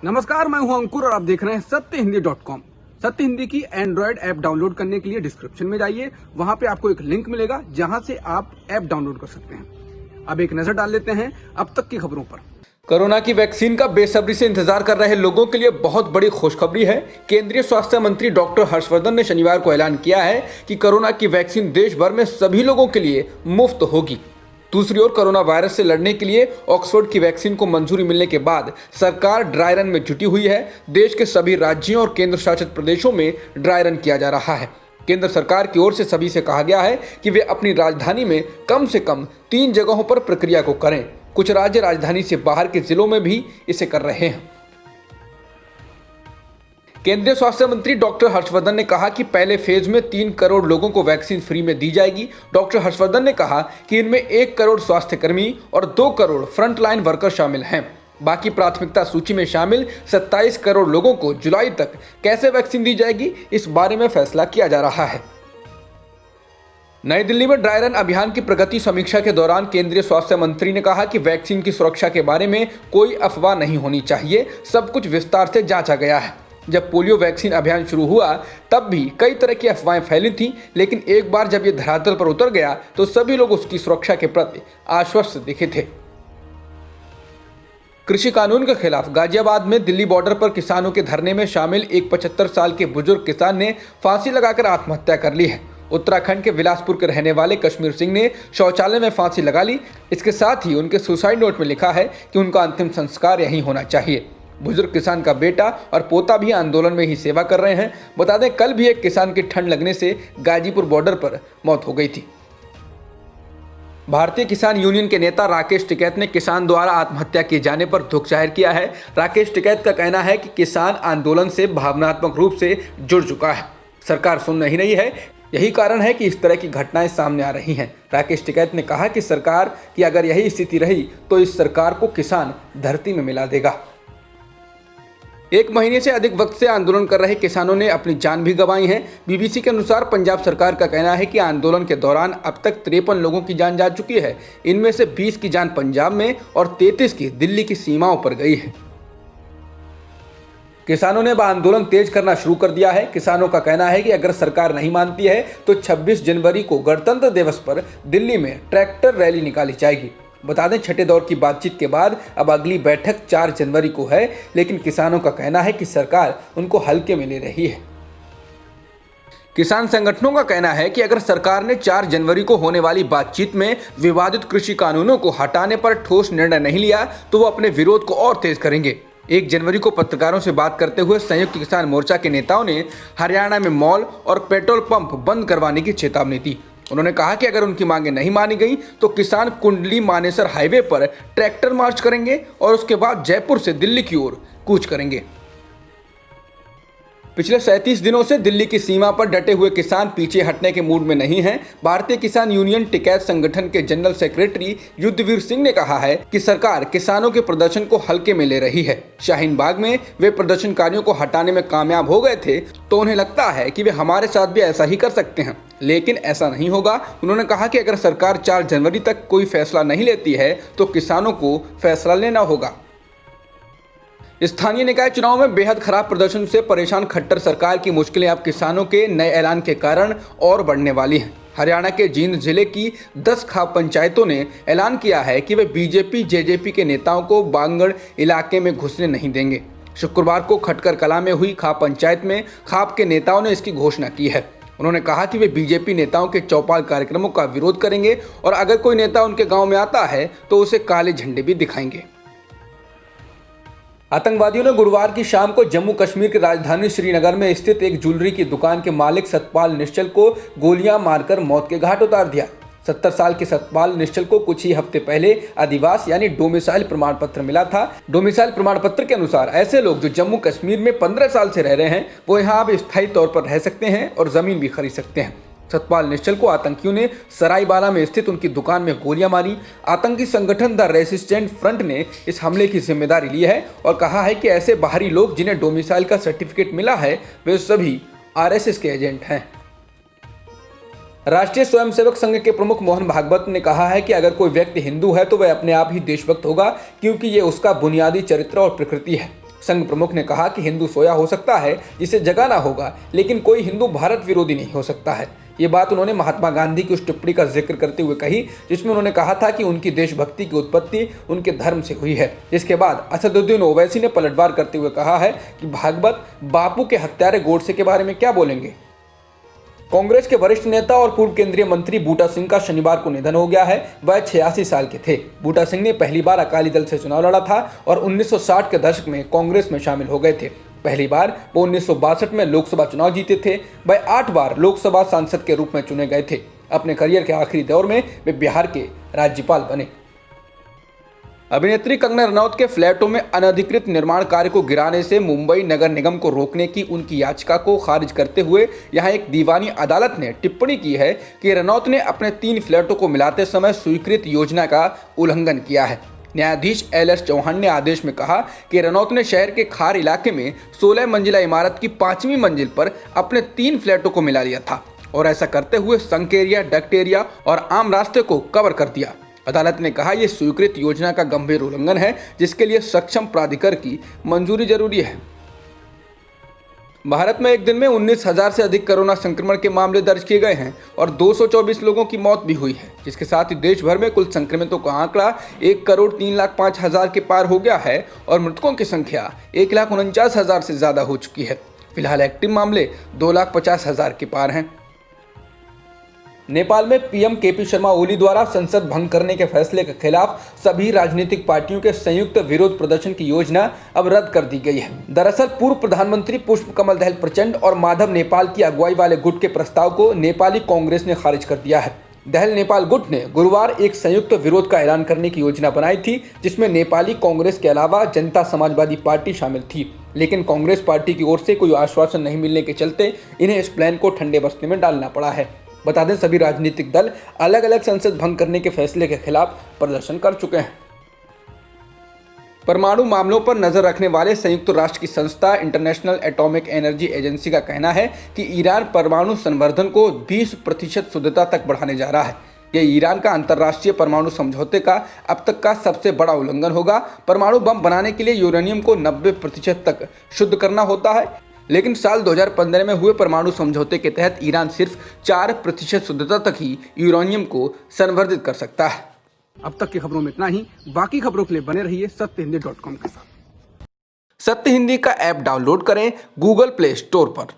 नमस्कार, मैं हूं अंकुर और आप देख रहे हैं सत्यहिंदी.com। सत्य हिंदी की एंड्रॉयड ऐप डाउनलोड करने के लिए डिस्क्रिप्शन में जाइए, वहां पे आपको एक लिंक मिलेगा जहां से आप ऐप डाउनलोड कर सकते हैं। अब एक नजर डाल लेते हैं अब तक की खबरों पर। कोरोना की वैक्सीन का बेसब्री से इंतजार कर रहे लोगों के लिए बहुत बड़ी खुशखबरी है। केंद्रीय स्वास्थ्य मंत्री डॉक्टर हर्षवर्धन ने शनिवार को ऐलान किया है कि कोरोना की वैक्सीन देश भर में सभी लोगों के लिए मुफ्त होगी। दूसरी ओर कोरोना वायरस से लड़ने के लिए ऑक्सफोर्ड की वैक्सीन को मंजूरी मिलने के बाद सरकार ड्राई रन में जुटी हुई है। देश के सभी राज्यों और केंद्र शासित प्रदेशों में ड्राई रन किया जा रहा है। केंद्र सरकार की ओर से सभी से कहा गया है कि वे अपनी राजधानी में कम से कम 3 जगहों पर प्रक्रिया को करें। कुछ राज्य राजधानी से बाहर के जिलों में भी इसे कर रहे हैं। केंद्रीय स्वास्थ्य मंत्री डॉक्टर हर्षवर्धन ने कहा कि पहले फेज में 3 करोड़ लोगों को वैक्सीन फ्री में दी जाएगी। डॉक्टर हर्षवर्धन ने कहा कि इनमें 1 करोड़ स्वास्थ्य कर्मी और 2 करोड़ फ्रंटलाइन वर्कर शामिल हैं। बाकी प्राथमिकता सूची में शामिल 27 करोड़ लोगों को जुलाई तक कैसे वैक्सीन दी जाएगी, इस बारे में फैसला किया जा रहा है। नई दिल्ली में ड्राई रन अभियान की प्रगति समीक्षा के दौरान केंद्रीय स्वास्थ्य मंत्री ने कहा कि वैक्सीन की सुरक्षा के बारे में कोई अफवाह नहीं होनी चाहिए। सब कुछ विस्तार से जांचा गया है। जब पोलियो वैक्सीन अभियान शुरू हुआ तब भी कई तरह की अफवाहें फैली थीं, लेकिन एक बार जब ये धरातल पर उतर गया तो सभी लोग उसकी सुरक्षा के प्रति आश्वस्त दिखे थे। कृषि कानून के खिलाफ गाजियाबाद में दिल्ली बॉर्डर पर किसानों के धरने में शामिल एक 75 साल के बुजुर्ग किसान ने फांसी लगाकर आत्महत्या कर ली है। उत्तराखंड के बिलासपुर के रहने वाले कश्मीर सिंह ने शौचालय में फांसी लगा ली। इसके साथ ही उनके सुसाइड नोट में लिखा है कि उनका अंतिम संस्कार यहीं होना चाहिए। बुजुर्ग किसान का बेटा और पोता भी आंदोलन में ही सेवा कर रहे हैं। बता दें, कल भी एक किसान की ठंड लगने से गाजीपुर बॉर्डर पर मौत हो गई थी। भारतीय किसान यूनियन के नेता राकेश टिकैत ने किसान द्वारा आत्महत्या किए जाने पर दुख जाहिर किया है। राकेश टिकैत का कहना है कि किसान आंदोलन से भावनात्मक रूप से जुड़ चुका है। सरकार सुन नहीं है, यही कारण है कि इस तरह की घटनाएं सामने आ रही हैं। राकेश टिकैत ने कहा कि सरकार की अगर यही स्थिति रही तो इस सरकार को किसान धरती में मिला देगा। 1 महीने से अधिक वक्त से आंदोलन कर रहे किसानों ने अपनी जान भी गंवाई है। बीबीसी के अनुसार पंजाब सरकार का कहना है कि आंदोलन के दौरान अब तक 53 लोगों की जान जा चुकी है। इनमें से 20 की जान पंजाब में और 33 की दिल्ली की सीमाओं पर गई है। किसानों ने आंदोलन तेज करना शुरू कर दिया है। किसानों का कहना है कि अगर सरकार नहीं मानती है तो 26 जनवरी को गणतंत्र दिवस पर दिल्ली में ट्रैक्टर रैली निकाली जाएगी। बता दें, छठे दौर की बातचीत के बाद अब अगली बैठक 4 जनवरी को है, लेकिन किसानों का कहना है कि सरकार उनको हल्के में ले रही है। किसान संगठनों का कहना है कि अगर सरकार ने 4 जनवरी को होने वाली बातचीत में विवादित कृषि कानूनों को हटाने पर ठोस निर्णय नहीं लिया तो वो अपने विरोध को और तेज करेंगे। 1 जनवरी को पत्रकारों से बात करते हुए संयुक्त किसान मोर्चा के नेताओं ने हरियाणा में मॉल और पेट्रोल पंप बंद करवाने की चेतावनी दी। उन्होंने कहा कि अगर उनकी मांगें नहीं मानी गई तो किसान कुंडली मानेसर हाईवे पर ट्रैक्टर मार्च करेंगे और उसके बाद जयपुर से दिल्ली की ओर कूच करेंगे। पिछले 37 दिनों से दिल्ली की सीमा पर डटे हुए किसान पीछे हटने के मूड में नहीं हैं। भारतीय किसान यूनियन टिकैत संगठन के जनरल सेक्रेटरी युद्धवीर सिंह ने कहा है कि सरकार किसानों के प्रदर्शन को हल्के में ले रही है। शाहीन बाग में वे प्रदर्शनकारियों को हटाने में कामयाब हो गए थे तो उन्हें लगता है कि वे हमारे साथ भी ऐसा ही कर सकते हैं, लेकिन ऐसा नहीं होगा। उन्होंने कहा कि अगर सरकार 4 जनवरी तक कोई फैसला नहीं लेती है तो किसानों को फैसला लेना होगा। स्थानीय निकाय चुनाव में बेहद खराब प्रदर्शन से परेशान खट्टर सरकार की मुश्किलें अब किसानों के नए ऐलान के कारण और बढ़ने वाली हैं। हरियाणा के जींद जिले की 10 खाप पंचायतों ने ऐलान किया है कि वे बीजेपी जेजेपी के नेताओं को बांगड़ इलाके में घुसने नहीं देंगे। शुक्रवार को खटकर कला में हुई खाप पंचायत में खाप के नेताओं ने इसकी घोषणा की है। उन्होंने कहा कि वे बीजेपी नेताओं के चौपाल कार्यक्रमों का विरोध करेंगे और अगर कोई नेता उनके गांव में आता है तो उसे काले झंडे भी दिखाएंगे। आतंकवादियों ने गुरुवार की शाम को जम्मू कश्मीर की राजधानी श्रीनगर में स्थित एक ज्वेलरी की दुकान के मालिक सतपाल निश्चल को गोलियां मारकर मौत के घाट उतार दिया। 70 साल के सतपाल निश्चल को कुछ ही हफ्ते पहले अधिवास यानी डोमिसाइल प्रमाण पत्र मिला था। डोमिसाइल प्रमाण पत्र के अनुसार ऐसे लोग जो जम्मू कश्मीर में 15 साल से रह रहे हैं वो यहाँ अब स्थायी तौर पर रह सकते हैं और जमीन भी खरीद सकते हैं। सतपाल निश्चल को आतंकियों ने सरायबाला में स्थित उनकी दुकान में गोलियां मारी। आतंकी संगठन द रेसिस्टेंट फ्रंट ने इस हमले की जिम्मेदारी ली है और कहा है कि ऐसे बाहरी लोग जिन्हें डोमिसाइल का सर्टिफिकेट मिला है वे सभी आरएसएस के एजेंट हैं। राष्ट्रीय स्वयंसेवक संघ के प्रमुख मोहन भागवत ने कहा है कि अगर कोई व्यक्ति हिंदू है तो वह अपने आप ही देशभक्त होगा, क्योंकि ये उसका बुनियादी चरित्र और प्रकृति है। संघ प्रमुख ने कहा कि हिंदू सोया हो सकता है जिसे जगाना होगा, लेकिन कोई हिंदू भारत विरोधी नहीं हो सकता है। ये बात उन्होंने महात्मा गांधी की उस टिप्पणी का जिक्र करते हुए कही जिसमें उन्होंने कहा था कि उनकी देशभक्ति की उत्पत्ति उनके धर्म से हुई है। जिसके बाद असदुद्दीन ओवैसी ने पलटवार करते हुए कहा है कि भागवत बापू के हत्यारे गोडसे के बारे में क्या बोलेंगे। कांग्रेस के वरिष्ठ नेता और पूर्व केंद्रीय मंत्री बूटा सिंह का शनिवार को निधन हो गया है। वह 86 साल के थे। बूटा सिंह ने पहली बार अकाली दल से चुनाव लड़ा था और 1960 के दशक में कांग्रेस में शामिल हो गए थे। पहली बार वो 1962 में लोकसभा चुनाव जीते थे। वह 8 बार लोकसभा सांसद के रूप में चुने गए थे। अपने करियर के आखिरी दौर में वे बिहार के राज्यपाल बने। अभिनेत्री कंगना रनौत के फ्लैटों में अनधिकृत निर्माण कार्य को गिराने से मुंबई नगर निगम को रोकने की उनकी याचिका को खारिज करते हुए यहां एक दीवानी अदालत ने टिप्पणी की है कि रनौत ने अपने 3 फ्लैटों को मिलाते समय स्वीकृत योजना का उल्लंघन किया है। न्यायाधीश LS चौहान ने आदेश में कहा कि रनौत ने शहर के खार इलाके में 16 मंजिला इमारत की 5वीं मंजिल पर अपने 3 फ्लैटों को मिला लिया था और ऐसा करते हुए संक एरिया, डक्ट एरिया और आम रास्ते को कवर कर दिया। अदालत ने कहा यह स्वीकृत योजना का गंभीर उल्लंघन है जिसके लिए सक्षम प्राधिकार की मंजूरी जरूरी है। भारत में एक दिन में 19,000 से अधिक कोरोना संक्रमण के मामले दर्ज किए गए हैं और 224 लोगों की मौत भी हुई है, जिसके साथ ही देश भर में कुल संक्रमितों का आंकड़ा 1,03,05,000 के पार हो गया है और मृतकों की संख्या 1,49,000 से ज्यादा हो चुकी है। फिलहाल एक्टिव मामले 2,50,000 के पार हैं। नेपाल में पीएम केपी शर्मा ओली द्वारा संसद भंग करने के फैसले के खिलाफ सभी राजनीतिक पार्टियों के संयुक्त विरोध प्रदर्शन की योजना अब रद्द कर दी गई है। दरअसल पूर्व प्रधानमंत्री पुष्प कमल दहल प्रचंड और माधव नेपाल की अगुवाई वाले गुट के प्रस्ताव को नेपाली कांग्रेस ने खारिज कर दिया है। दहल नेपाल गुट ने गुरुवार एक संयुक्त विरोध का ऐलान करने की योजना बनाई थी जिसमें नेपाली कांग्रेस के अलावा जनता समाजवादी पार्टी शामिल थी, लेकिन कांग्रेस पार्टी की ओर से कोई आश्वासन नहीं मिलने के चलते इन्हें इस प्लान को ठंडे बस्ते में डालना पड़ा है। बता दें सभी राजनीतिक दल अलग अलग संसद भंग करने के फैसले के खिलाफ प्रदर्शन कर चुके हैं। परमाणु मामलों पर नजर रखने वाले संयुक्त राष्ट्र की संस्था इंटरनेशनल एटॉमिक एनर्जी एजेंसी का कहना है कि ईरान परमाणु संवर्धन को 20% शुद्धता तक बढ़ाने जा रहा है। यह ईरान का अंतर्राष्ट्रीय परमाणु समझौते का अब तक का सबसे बड़ा उल्लंघन होगा। परमाणु बम बनाने के लिए यूरेनियम को 90% तक शुद्ध करना होता है, लेकिन साल 2015 में हुए परमाणु समझौते के तहत ईरान सिर्फ 4% शुद्धता तक ही यूरेनियम को संवर्धित कर सकता है। अब तक की खबरों में इतना ही। बाकी खबरों के लिए बने रहिए सत्यहिंदी.com के साथ। सत्य हिंदी का ऐप डाउनलोड करें गूगल प्ले स्टोर पर।